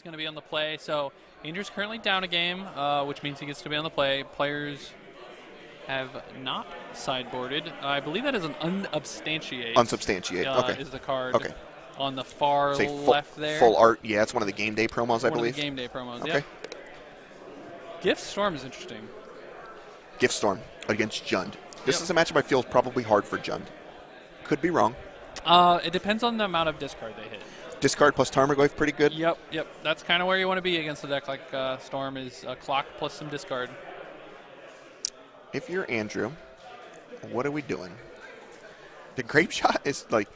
is going to be on the play. So Andrew's currently down a game, which means he gets to be on the play. Players have not sideboarded. I believe that is an unsubstantiate. Unsubstantiate, okay. Is the card okay. on the far Say left there. Full art, yeah, it's one of the game day promos, I believe. One of the game day promos, okay. Yep. Gift Storm is interesting. Gift Storm against Jund. This is a matchup I feel is probably hard for Jund. Could be wrong. It depends on the amount of discard they hit. Discard plus Tarmogoyf, pretty good. Yep. That's kind of where you want to be against a deck like Storm is a clock plus some discard. If you're Andrew, what are we doing? The Grape Shot is like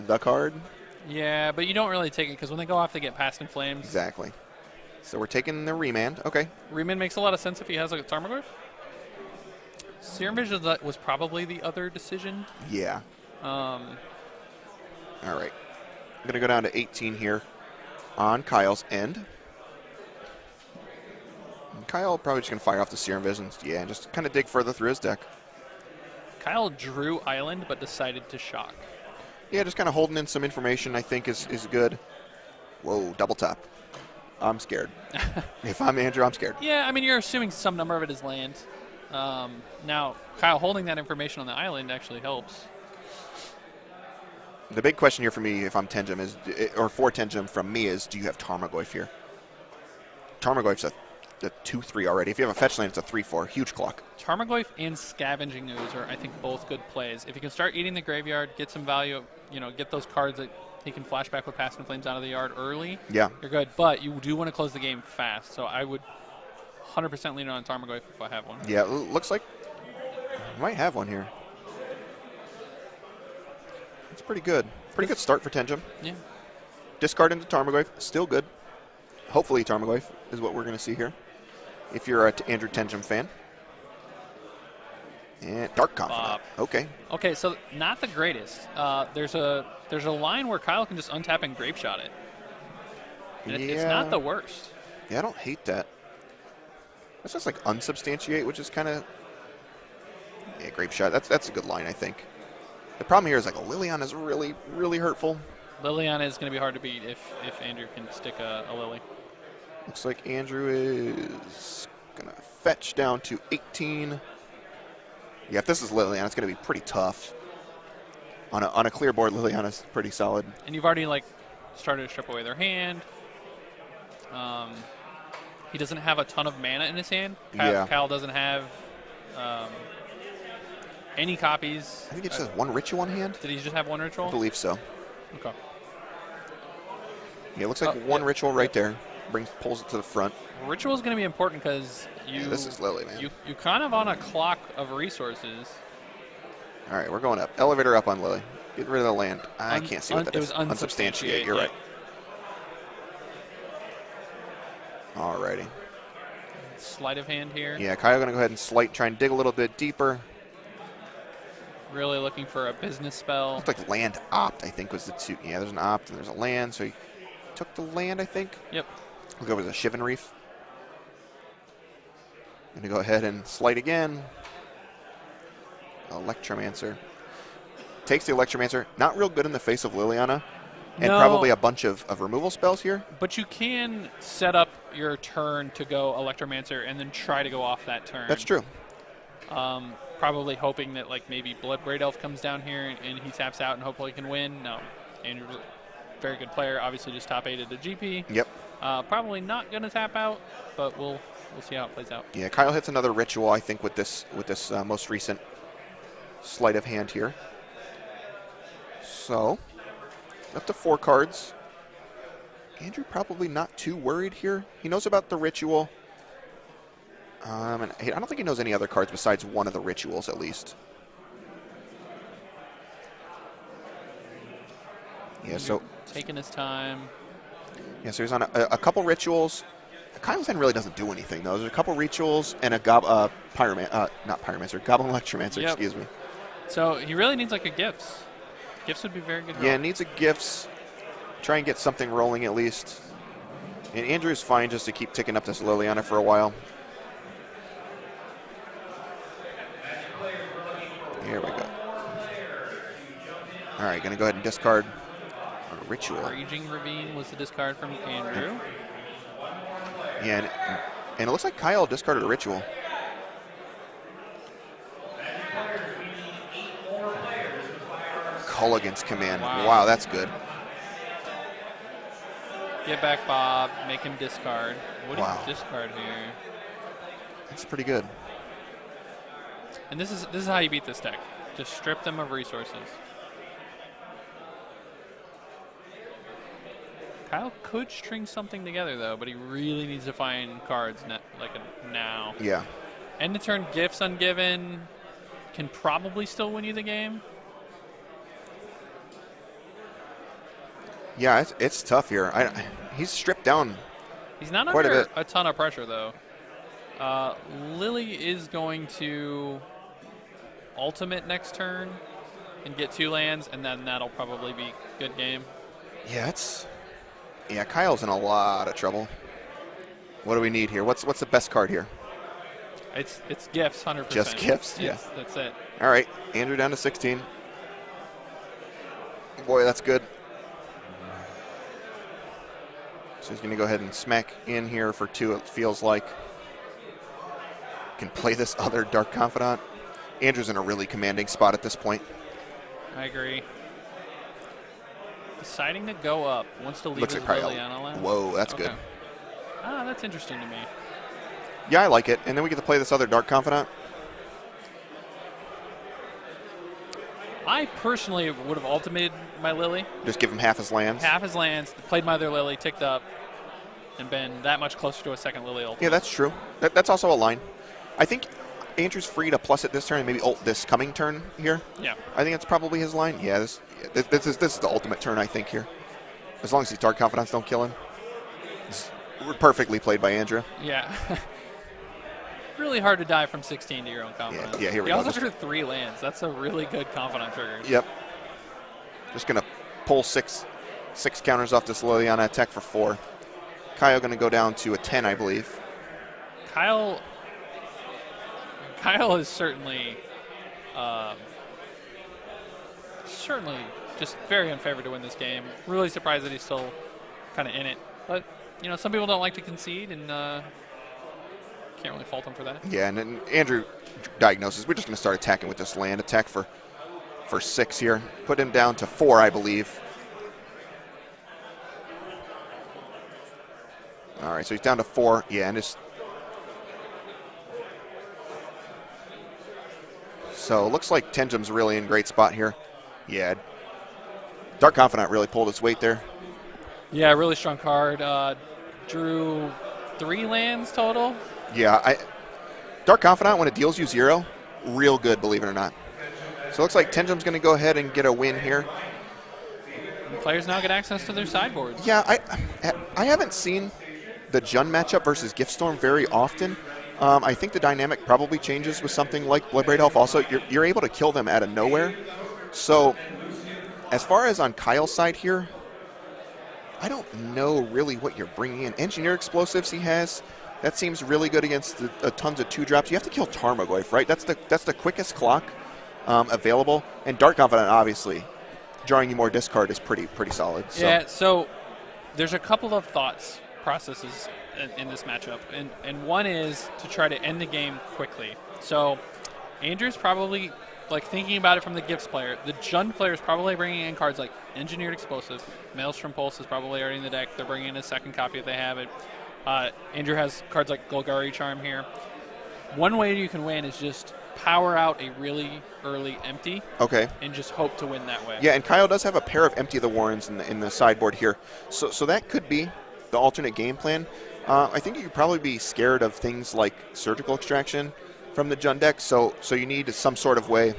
the card. Yeah, but you don't really take it because when they go off, they get Past in Flames. Exactly. So we're taking the Remand. Okay. Remand makes a lot of sense if he has like a Tarmogoyf. Serum Vision was probably the other decision. Yeah. All right. I'm going to go down to 18 here on Kyle's end. And Kyle probably just going to fire off the Serum Visions. Yeah, and just kind of dig further through his deck. Kyle drew Island but decided to shock. Yeah, just kind of holding in some information I think is good. Whoa, double tap. I'm scared. If I'm Andrew, I'm scared. Yeah, I mean, you're assuming some number of it is land. Now, Kyle holding that information on the island actually helps. The big question here for me, if I'm Tenjum, or for Tenjum from me, is do you have Tarmogoyf here? Tarmogoyf's a 2-3 already. If you have a fetch land, it's a 3-4. Huge clock. Tarmogoyf and Scavenging Ooze are, I think, both good plays. If you can start eating the graveyard, get some value, get those cards that he can flash back with Past in Flames out of the yard early, yeah, you're good. But you do want to close the game fast, so I would 100% lean on Tarmogoyf if I have one. Yeah, looks like I might have one here. It's pretty good. Pretty good start for Tenjum. Yeah. Discard into Tarmogoyf, still good. Hopefully Tarmogoyf is what we're going to see here. If you're a Andrew Tenjum fan. And Dark Confidant. Okay. Okay, so not the greatest. There's a line where Kyle can just untap and Grape Shot it. And it's not the worst. Yeah, I don't hate that. That's just like unsubstantiate, which is kind of Grape Shot. That's a good line, I think. The problem here is like a Liliana is really, really hurtful. Liliana is going to be hard to beat if Andrew can stick a Lily. Looks like Andrew is going to fetch down to 18. Yeah, if this is Liliana, it's going to be pretty tough. On a clear board, Liliana's pretty solid. And you've already started to strip away their hand. He doesn't have a ton of mana in his hand. Kyle doesn't have any copies. I think it just has one ritual in hand. Did he just have one ritual? I believe so. Okay. Yeah, it looks like one ritual right there. Pulls it to the front. Ritual is going to be important because this is Lily, man. You kind of on a clock of resources. All right, we're going up. Elevator up on Lily. Get rid of the land. I can't see what that is. It was unsubstantiate. You're right. All righty. Sleight of hand here. Yeah, Kyle going to go ahead and slight, try and dig a little bit deeper. Really looking for a business spell. Looked like land opt, I think, was the two. Yeah, there's an opt and there's a land, so he took the land, I think. Yep. We'll go with a Shivan Reef. Going to go ahead and slight again. Electromancer. Takes the Electromancer. Not real good in the face of Liliana. And probably a bunch of removal spells here. But you can set up your turn to go Electromancer and then try to go off that turn. That's true. Probably hoping that maybe Bloodbraid Elf comes down here and he taps out and hopefully can win. No. Andrew's a very good player. Obviously just top 8 at the GP. Yep. Probably not going to tap out, but we'll see how it plays out. Yeah, Kyle hits another ritual, I think, with this most recent sleight of hand here. So, up to 4 cards. Andrew probably not too worried here. He knows about the ritual. And I don't think he knows any other cards besides one of the rituals, at least. Yeah, so taking his time. Yeah, so he's on a couple rituals. Kyle's hand really doesn't do anything, though. There's a couple rituals and a Goblin Electromancer, Yep. excuse me. So he really needs a gifts. Gifts would be very good. Yeah, needs a gifts. Try and get something rolling at least. And Andrew's fine just to keep ticking up this Liliana for a while. Here we go. All right, going to go ahead and discard a ritual. Raging Ravine was the discard from Andrew. Yeah, and it looks like Kyle discarded a ritual. Culligan's command. Wow, that's good. Get back Bob, make him discard. What do you discard here? That's pretty good. And this is how you beat this deck. Just strip them of resources. Kyle could string something together though, but he really needs to find cards now. Yeah. End of turn gifts ungiven can probably still win you the game. Yeah, it's tough here. He's stripped down. He's not quite under a bit. A ton of pressure though. Lily is going to ultimate next turn and get 2 lands, and then that'll probably be good game. Yeah, Kyle's in a lot of trouble. What do we need here? What's the best card here? It's gifts, 100%. Just gifts? Yes, yeah. That's it. All right, Andrew down to 16. Boy, that's good. So he's going to go ahead and smack in here for 2, it feels like. Can play this other Dark Confidant. Andrew's in a really commanding spot at this point. I agree. Deciding to go up. Wants to leave Looks his at Kyle. Liliana land. Whoa, that's good. Ah, that's interesting to me. Yeah, I like it. And then we get to play this other Dark Confidant. I personally would have ultimated my Lily. Just give him half his lands. Half his lands, played my other Lily, ticked up, and been that much closer to a second Lily ultimate. Yeah, that's true. That's also a line. I think Andrew's free to plus it this turn and maybe ult this coming turn here. Yeah. I think that's probably his line. Yeah, this is the ultimate turn, I think, here. As long as these Dark Confidants don't kill him. It's perfectly played by Andrew. Yeah. Really hard to die from 16 to your own confidence. Yeah, here we go. go. He also drew 3 lands. That's a really good confidant trigger. Yep. Just going to pull six counters off this Liliana attack for 4. Kyle going to go down to a 10, I believe. Kyle is certainly just very unfavored to win this game. Really surprised that he's still kind of in it. But, some people don't like to concede, and can't really fault him for that. Yeah, and then Andrew diagnoses, we're just going to start attacking with this land. Attack for 6 here. Put him down to 4, I believe. All right, so he's down to 4. Yeah, and just... So it looks like Tenjum's really in great spot here. Yeah. Dark Confidant really pulled its weight there. Yeah, really strong card. Drew 3 lands total. Yeah, Dark Confidant, when it deals you 0, real good, believe it or not. So it looks like Tenjum's going to go ahead and get a win here. And players now get access to their sideboards. Yeah, I haven't seen the Jund matchup versus Giftstorm very often. I think the dynamic probably changes with something like Bloodbraid Elf. Also, you're able to kill them out of nowhere. So as far as on Kyle's side here, I don't know really what you're bringing in. Engineer Explosives he has. That seems really good against tons of 2-drops. You have to kill Tarmogoyf, right? That's the quickest clock available. And Dark Confidant, obviously, drawing you more discard is pretty solid. So. Yeah, so there's a couple of processes in this matchup. And one is to try to end the game quickly. So Andrew's probably thinking about it from the Gifts player. The Jund player is probably bringing in cards like Engineered Explosive. Maelstrom Pulse is probably already in the deck. They're bringing in a second copy if they have it. Andrew has cards like Golgari Charm here. One way you can win is just power out a really early empty. Okay. And just hope to win that way. Yeah, and Kyle does have a pair of Empty the Warrens in the sideboard here. So that could be the alternate game plan. I think you could probably be scared of things like Surgical Extraction from the Jund deck. So you need some sort of way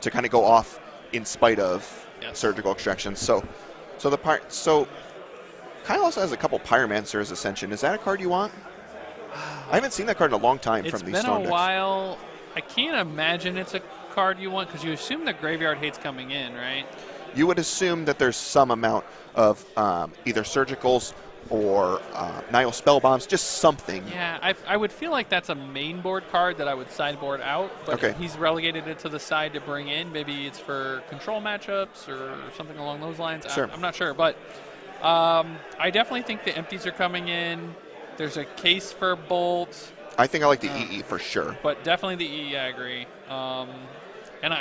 to kind of go off in spite of Surgical Extraction. So Kyle also has a couple Pyromancer's Ascension. Is that a card you want? I haven't seen that card in a long time from these Storm decks. It's been a while. I can't imagine it's a card you want because you assume the graveyard hate's coming in, right? You would assume that there's some amount of either Surgicals or Nihil Spellbombs, just something. Yeah, I would feel like that's a main board card that I would sideboard out, but he's relegated it to the side to bring in. Maybe it's for control matchups or something along those lines. Sure. I'm not sure, but I definitely think the empties are coming in. There's a case for Bolt. I think I like the EE for sure. But definitely the EE, I agree. And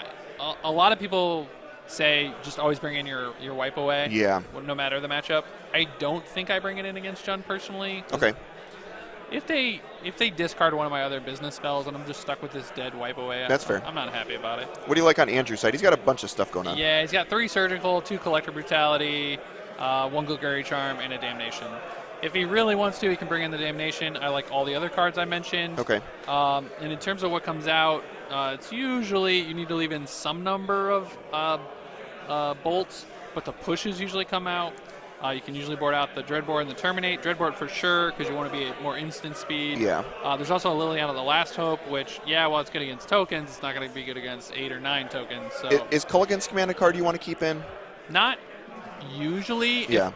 a lot of people say just always bring in your wipe away. Yeah. No matter the matchup. I don't think I bring it in against Jund personally. Okay. If they discard one of my other business spells and I'm just stuck with this dead wipe away, that's fair. I'm not happy about it. What do you like on Andrew's side? He's got a bunch of stuff going on. Yeah, he's got 3 Surgical, 2 Collector Brutality, 1 Gilgari Charm, and a Damnation. If he really wants to, he can bring in the Damnation. I like all the other cards I mentioned. Okay. And in terms of what comes out, it's usually you need to leave in some number of bolts, but the pushes usually come out. You can usually board out the Dreadboard and the Terminate. Dreadboard for sure, because you want to be at more instant speed. Yeah. There's also a Liliana the Last Hope, which, yeah, while it's good against tokens, it's not going to be good against 8 or 9 tokens. So Is Culligan's Command a card you want to keep in? Not usually. Yeah.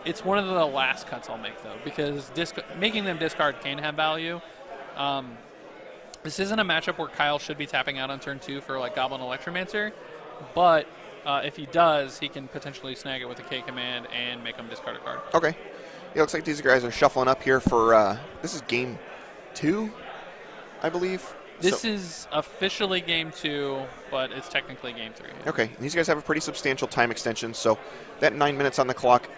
It's one of the last cuts I'll make, though, because making them discard can have value. This isn't a matchup where Kyle should be tapping out on turn 2 for, like, Goblin Electromancer, but if he does, he can potentially snag it with a K command and make him discard a card. Okay. It looks like these guys are shuffling up here for, this is game 2, I believe. This is officially game 2, but it's technically game 3. Yeah. Okay. These guys have a pretty substantial time extension, so that 9 minutes on the clock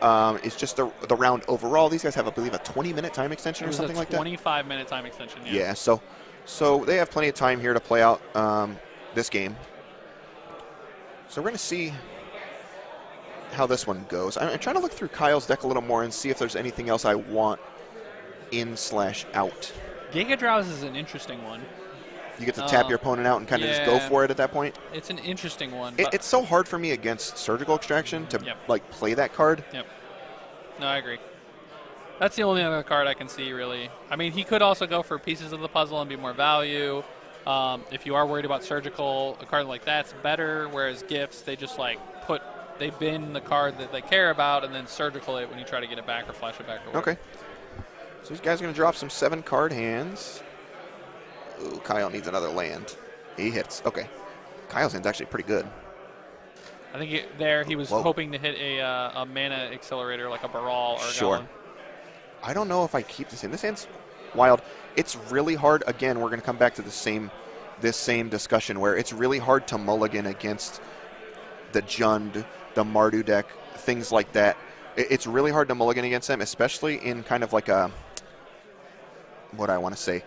is just the round overall. These guys have, I believe, a 20-minute time extension or something like that. 25-minute time extension, yeah. Yeah, so they have plenty of time here to play out this game. So we're going to see how this one goes. I'm trying to look through Kyle's deck a little more and see if there's anything else I want in/out. Giga Drowse is an interesting one. You get to tap your opponent out and kind of just go for it at that point. It's an interesting one. It's so hard for me against Surgical Extraction to like play that card. Yep. No, I agree. That's the only other card I can see, really. I mean, he could also go for pieces of the puzzle and be more value. If you are worried about Surgical, a card like that's better, whereas Gifts, they just like they bin the card that they care about and then Surgical it when you try to get it back or flash it back. Or okay. So these guys are going to drop some 7-card hands. Ooh, Kyle needs another land. He hits. Okay. Kyle's hand's actually pretty good. I think he was hoping to hit a mana accelerator like a Baral or a Goblin. I don't know if I keep this in. This hand's wild. It's really hard. Again, we're going to come back to this same discussion where it's really hard to mulligan against the Jund, the Mardu deck, things like that. It's really hard to mulligan against them, especially in kind of like a, what I want to say,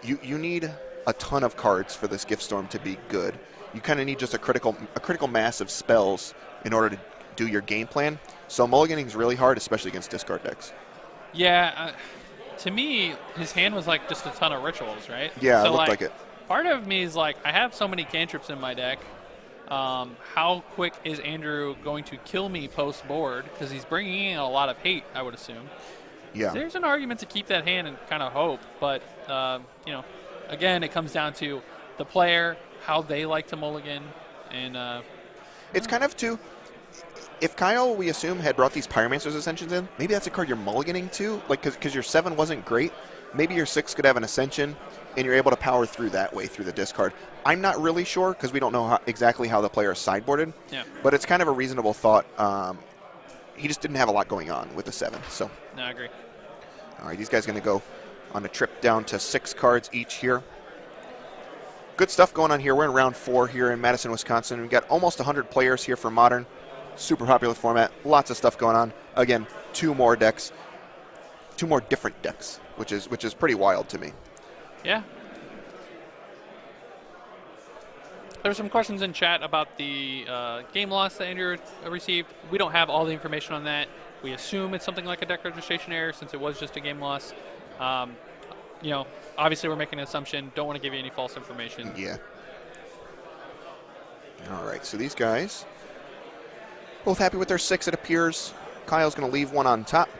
you need a ton of cards for this Gift Storm to be good. You kind of need just a critical mass of spells in order to do your game plan. So mulliganing is really hard, especially against discard decks. Yeah, to me, his hand was like just a ton of rituals, right? Yeah, so it looked like it. Part of me is like, I have so many cantrips in my deck. How quick is Andrew going to kill me post-board? Because he's bringing in a lot of hate, I would assume. Yeah. There's an argument to keep that hand and kind of hope. But, again, it comes down to the player, how they like to mulligan. And it's kind of too, if Kyle, we assume, had brought these Pyromancer's Ascensions in, maybe that's a card you're mulliganing to. Like, because your 7 wasn't great. Maybe your 6 could have an Ascension, and you're able to power through that way through the discard. I'm not really sure because we don't know exactly how the player is sideboarded. Yeah. But it's kind of a reasonable thought. He just didn't have a lot going on with the 7. So. No, I agree. All right, these guys are going to go on a trip down to 6 cards each here. Good stuff going on here. We're in round 4 here in Madison, Wisconsin. We've got almost 100 players here for Modern. Super popular format. Lots of stuff going on. Again, 2 more decks. 2 more different decks, which is pretty wild to me. Yeah. There's some questions in chat about the game loss that Andrew received. We don't have all the information on that. We assume it's something like a deck registration error since it was just a game loss. Obviously we're making an assumption. Don't want to give you any false information. Yeah. All right, so these guys both happy with their 6, it appears. Kyle's going to leave 1 on top.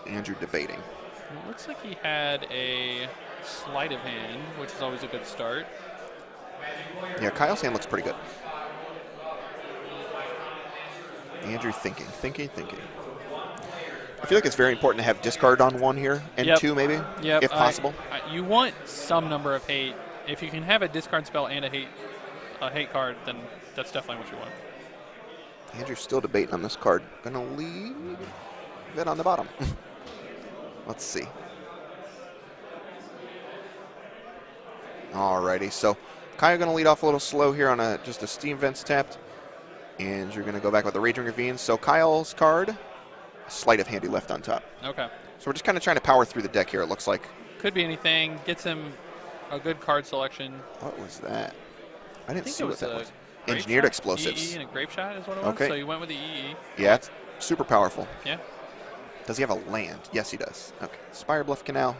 Andrew debating. It looks like he had a sleight of hand, which is always a good start. Yeah, Kyle's hand looks pretty good. Andrew thinking. I feel like it's very important to have discard on 1 here, and 2 maybe, if possible. You want some number of hate. If you can have a discard spell and a hate card, then that's definitely what you want. Andrew's still debating on this card. Gonna leave it on the bottom. Let's see. Alrighty, so Kyle going to lead off a little slow here on just a Steam Vents tapped. And you're going to go back with the Raging Ravine. So Kyle's card, Sleight of Hand he left on top. Okay. So we're just kind of trying to power through the deck here, it looks like. Could be anything. Gets him a good card selection. What was that? I didn't think see it what was that a was. grape Engineered shot? explosives. EE and a grape shot is what it was. Okay. So you went with the EE. Yeah, it's super powerful. Yeah. Does he have a land? Yes, he does. Okay. Spire Bluff Canal.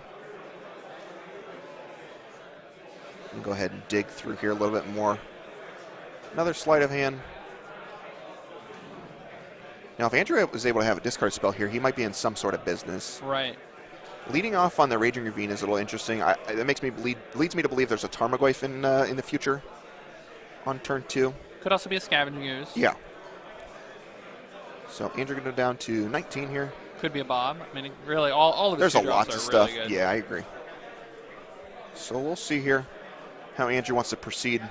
We'll go ahead and dig through here a little bit more. Another Sleight of Hand. Now, if Andrew was able to have a discard spell here, he might be in some sort of business. Right. Leading off on the Raging Ravine is a little interesting. That makes me leads me to believe there's a Tarmogoyf in the future on turn 2. Could also be a Scavenging Ooze. Yeah. So Andrew going to go down to 19 here. Could be a Bob. I mean, really, all of his There's a drops lot of are stuff. really good. Yeah, I agree. So we'll see here how Andrew wants to proceed.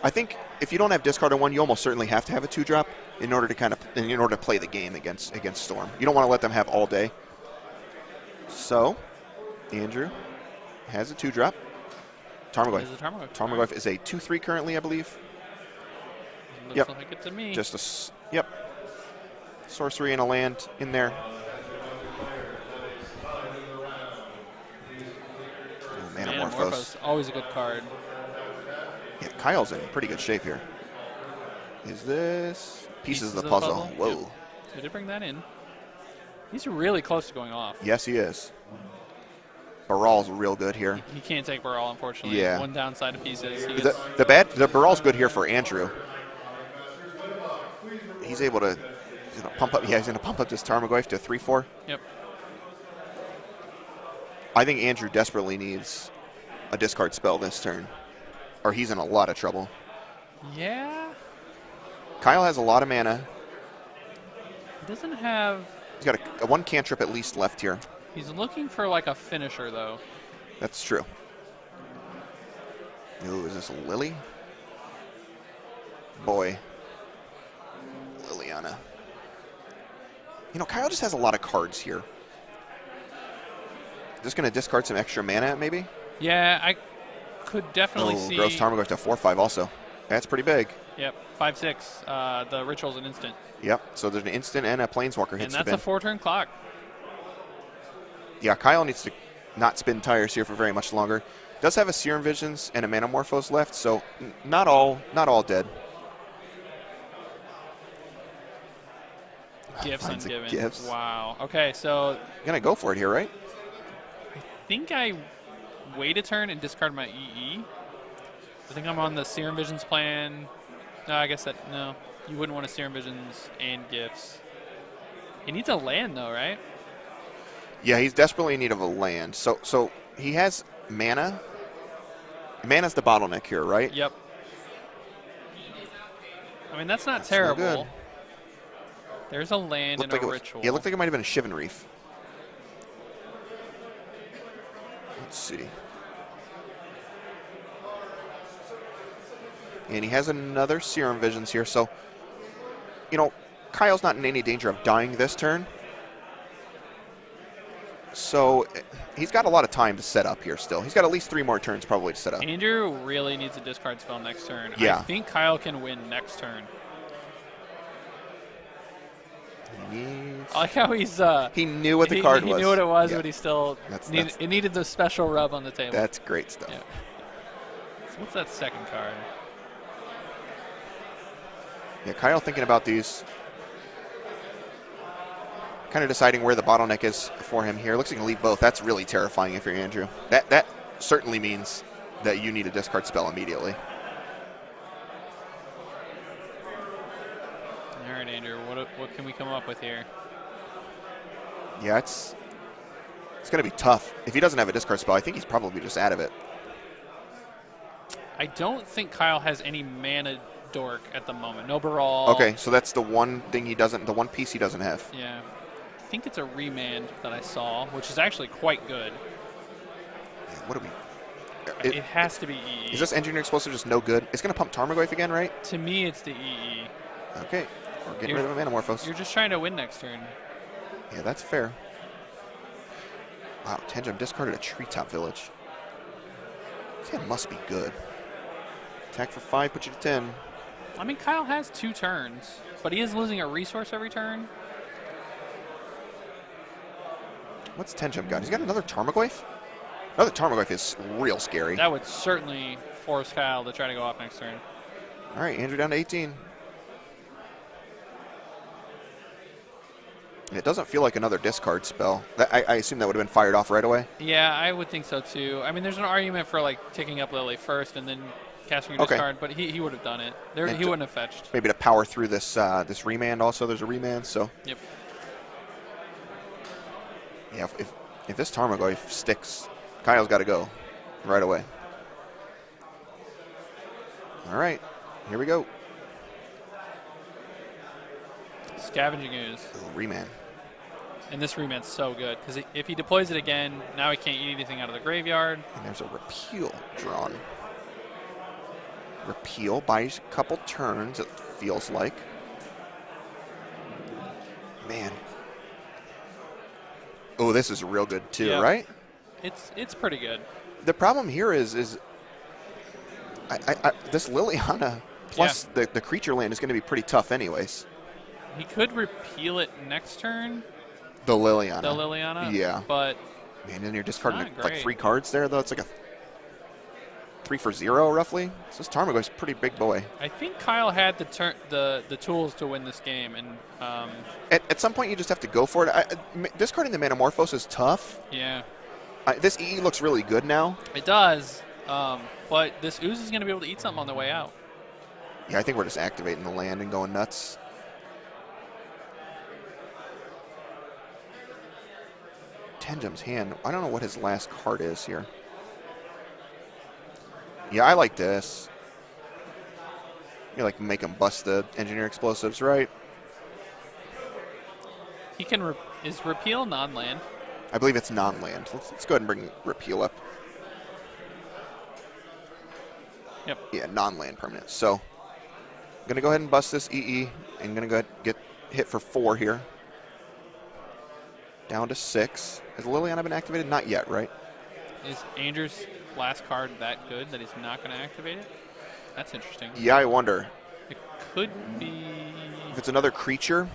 I think if you don't have discard on one, you almost certainly have to have a 2-drop in order to play the game against Storm. You don't want to let them have all day. So Andrew has a 2-drop. Tarmogoyf. It is a Tarmogoyf. Tarmogoyf is a 2/3 currently, I believe. Looks like it to me. Just sorcery and a land in there. Oh, Manamorphose. Always a good card. Yeah, Kyle's in pretty good shape here. Is this Pieces of the Puzzle? Whoa. Yep. So did bring that in. He's really close to going off. Yes, he is. Baral's real good here. He can't take Baral, unfortunately. Yeah. One downside to Pieces. The Baral's good here for Andrew. He's able to pump up. Yeah, he's going to pump up this Tarmogoyf to 3/4. Yep. I think Andrew desperately needs a discard spell this turn, or he's in a lot of trouble. Yeah. Kyle has a lot of mana. He doesn't have. He's got a 1 cantrip at least left here. He's looking for like a finisher, though. That's true. Ooh, is this a Lily? Boy. Liliana. Kyle just has a lot of cards here. Just going to discard some extra mana, maybe? Yeah, I could definitely see. Gross Tarmogoyf to 4/5 also. That's pretty big. Yep, 5/6. The ritual's an instant. Yep, so there's an instant and a Planeswalker hits the bin. And that's a 4-turn clock. Yeah, Kyle needs to not spin tires here for very much longer. Does have a Serum Visions and a Manamorphose left, so not all dead. Gifts ungiven. Gifts. Wow. Okay, so You're going to go for it here, right? I think I wait a turn and discard my EE. I think I'm on the Serum Visions plan. No, I guess no. You wouldn't want a Serum Visions and Gifts. He needs a land, though, right? Yeah, he's desperately in need of a land. So he has mana. Mana's the bottleneck here, right? Yep. I mean, that's not terrible. No good. There's a land and a ritual. Yeah, it looked like it might have been a Shivan Reef. Let's see. And he has another Serum Visions here. So, Kyle's not in any danger of dying this turn. So he's got a lot of time to set up here still. He's got at least 3 more turns probably to set up. Andrew really needs a discard spell next turn. Yeah. I think Kyle can win next turn. I like how he's... he knew what the card was. He knew what it was, yeah. but he still... it needed the special rub on the table. That's great stuff. Yeah. So what's that second card? Yeah, Kyle thinking about these. Kind of deciding where the bottleneck is for him here. Looks like he can leave both. That's really terrifying if you're Andrew. That certainly means that you need a discard spell immediately. All right, Andrew. What can we come up with here? Yeah, it's going to be tough. If he doesn't have a discard spell, I think he's probably just out of it. I don't think Kyle has any mana dork at the moment. No Baral. Okay, so that's the one thing he doesn't, the one piece he doesn't have. Yeah. I think it's a remand that I saw, which is actually quite good. Yeah, what do we... It has to be EE. Is this Engineered Explosive just no good? It's going to pump Tarmogoyf again, right? To me, it's the EE. Okay. We're getting rid of a Manamorphose. You're just trying to win next turn. Yeah, that's fair. Wow, Tenjum discarded a Treetop Village. This hand must be good. Attack for 5, put you to 10. I mean, Kyle has 2 turns, but he is losing a resource every turn. What's Tenjum got? He's got another Tarmogoyf? Another Tarmogoyf is real scary. That would certainly force Kyle to try to go off next turn. All right, Andrew down to 18. It doesn't feel like another discard spell. I assume that would have been fired off right away. Yeah, I would think so too. I mean, there's an argument for like taking up Lily first and then casting your discard, but he would have done it. He wouldn't have fetched. Maybe to power through this this remand also. There's a remand, so. Yep. Yeah, if this Tarmogoyf sticks, Kyle's got to go right away. All right, here we go. Scavenging Ooze. Ooh, remand. And this remand's so good, because if he deploys it again, now he can't eat anything out of the graveyard. And there's a repeal drawn. Repeal buys a couple turns, it feels like. Man. Oh, this is real good too, Yeah. right? It's pretty good. The problem here is this Liliana plus the creature land is going to be pretty tough anyways. He could repeal it next turn. The Liliana. The Liliana. Yeah. But man, then you're discarding not like great. 3 cards there, though. It's like a 3 for 0 roughly. So this Tarmogoyf's a pretty big boy. I think Kyle had the tools to win this game, and At some point you just have to go for it. Discarding the Manamorphose is tough. yeah, This EE looks really good now. it does. But this Ooze is going to be able to eat something on the way out. Yeah, I think we're just activating the land and going nuts. Tenjum's hand. I don't know what his last card is here. Yeah, I like this. You like make him bust the engineer explosives, right? He can is repeal non-land. I believe it's non-land. Let's go ahead and bring repeal up. Yep. Yeah, non-land permanent. So I'm gonna go ahead and bust this EE. I'm gonna go ahead and get hit for 4 here. Down to 6. Has Liliana been activated? Not yet, right? Is Andrew's last card that good that he's not going to activate it? That's interesting. Yeah, I wonder. It could be. If it's another creature,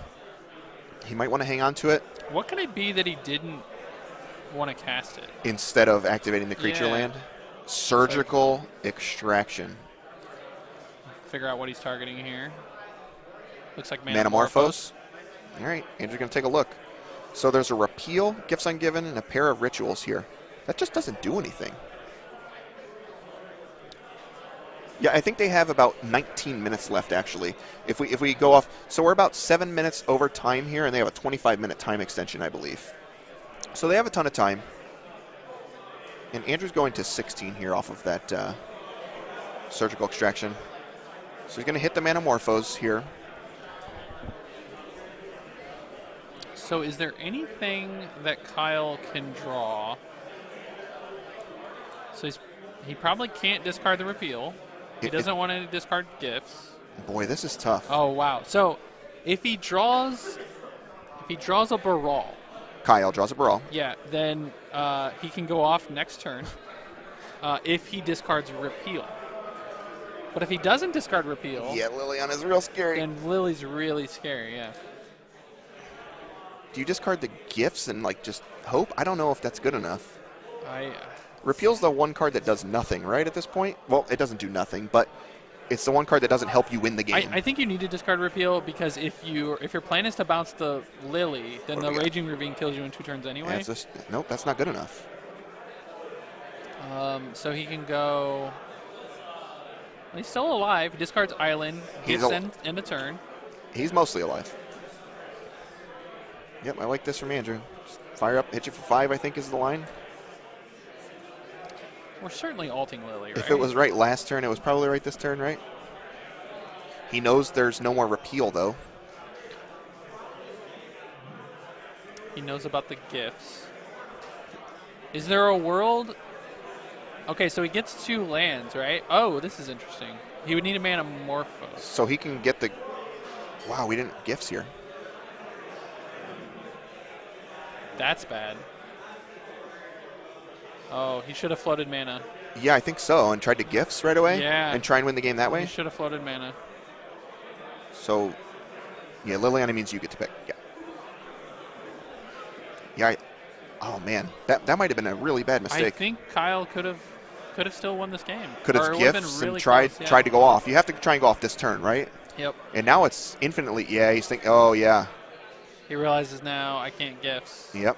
he might want to hang on to it. What can it be that he didn't want to cast it? Instead of activating the creature Yeah. land. Surgical Extraction. Figure out what he's targeting here. Looks like Manamorphose. All right, Andrew's going to take a look. So there's a repeal, Gifts Ungiven, and a pair of rituals here. That just doesn't do anything. Yeah, I think they have about 19 minutes left, actually. If we go off, so we're about 7 minutes over time here, and they have a 25-minute time extension, I believe. So they have a ton of time. And Andrew's going to 16 here off of that Surgical Extraction. So he's going to hit the Manamorphose here. So is there anything that Kyle can draw? So he probably can't discard the repeal. He doesn't want to discard gifts. Boy, this is tough. Oh wow! So if he draws a Baral, Kyle draws a Baral. yeah, then he can go off next turn. If he discards repeal, but if he doesn't discard repeal, Yeah, Liliana's real scary. then Lily's really scary. Yeah. Do you discard the gifts and like just hope? I don't know if that's good enough. I Repeal's the one card that does nothing, right, at this point? Well, it doesn't do nothing, but it's the one card that doesn't help you win the game. I think you need to discard repeal because if your plan is to bounce the Lily, then the Raging Ravine kills you in 2 turns anyway. It's just, nope, that's not good enough. So he can go. Well, he's still alive. He discards Island, gets end a turn. He's mostly alive. Yep, I like this from Andrew. Just fire up, hit you for 5, I think is the line. We're certainly alting Lily, right? If it was right last turn, it was probably right this turn, right? He knows there's no more repeal, though. He knows about the gifts. Is there a world? Okay, so he gets 2 lands, right? Oh, this is interesting. He would need a Manamorphose. So he can get the... Wow, we didn't gifts here. That's bad. Oh, he should have floated mana. Yeah, I think so, and tried to gifts right away. Yeah. And try and win the game that way. He should have floated mana. So, yeah, Liliana means you get to pick. Yeah. Yeah. Oh man, that might have been a really bad mistake. I think Kyle could have still won this game. Could have gifts really and tried to go off. You have to try and go off this turn, right? Yep. And now it's infinitely. Yeah, he's thinking. Oh yeah. He realizes now I can't gifts. Yep.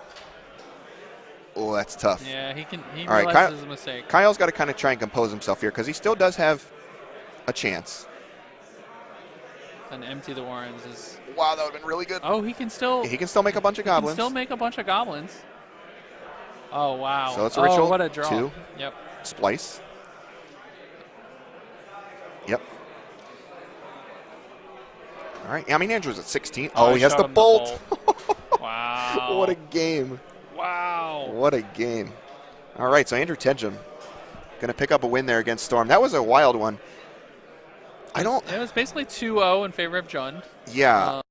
Oh, that's tough. Yeah, he All right, realizes his mistake. Kyle's got to kind of try and compose himself here because he still does have a chance. And empty the Warrens is. Wow, that would have been really good. Oh, he can still. He can still make a bunch of goblins. He can still make a bunch of goblins. Oh wow. So it's a ritual. Oh, what a draw. 2. Yep. Splice. Yep. All right. I mean, Andrew's at 16. Oh, he has the bolt. Wow. What a game. Wow. What a game. All right, so Andrew Tenjum going to pick up a win there against Storm. That was a wild one. It was basically 2-0 in favor of Jund. Yeah.